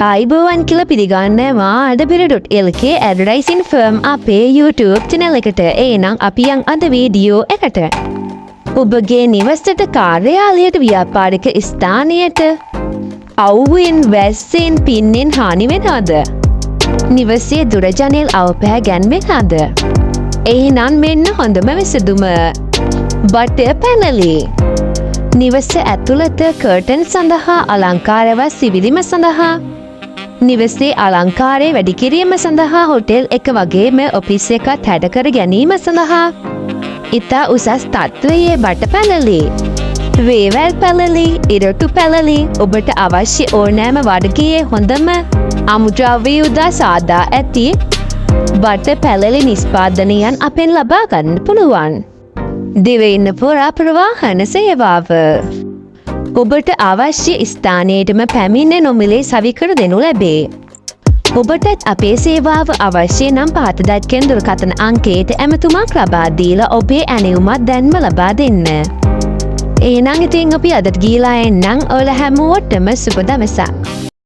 අයිබෝවන් කියල පිළිගන්නවා අඩපිර.lk ඇඩරයිසින් ෆර්ම් අපේ YouTube චැනල් එකට. ඒනම් අපියන් අද වීඩියෝ එකට. ඔබගේ නිවසට කාර්යාලයට ව්‍යාපාරික ස්ථානයට අවුවෙන් වැස්සෙන් පින්නෙන් හානිවෙනද. නිවසේ දුරජනල් අවපෑ ගැන්වෙනද. එහිනම් මෙන්න හොඳම විසදුම. බටය පැනලි. නිවස ඇතුළත කර්ටන් සඳහා අලංකාරවත් සිවිලිම සඳහා නිවසේ අලංකාරය වැඩිකිරීම සඳහා හොටෙල් එක වගේම ඔෆිස් එකත් හැඩකර ගැනීම සඳහා ඉතා උසස් තත්ත්වයේ බට පැනලි. වේවැල් පැලලි ඉරටු පැලලි ඔබට අවශ්‍ය ඕනෑම වර්ගයේ හොඳම අමුද්‍රව්‍ය යොදා සාදා ඇති බට පැලලි නිස්පාදනයන් අපෙන් ලබා ගන්න පුළුවන්. දිවයින්න පුරා ප්‍රවාහන සේවාව. ඔබට අවශ්‍ය ස්ථානයටම පැමිණ නොමිලේ සවිකර දෙනු ලැබේ. ඔබටත් අපේ සේවාව අවශ්‍ය නම් පහතදත්කෙන් දුරකථන අංකයට ඇමතුමක් ලබා දීලා ඔබේ ඇණියුමත් දැන්ම ලබා දෙන්න. ඒනං ඉතින් අපි අදට ගීලා එන්නම් ඔයාලා හැමෝටම සුබ දවසක්.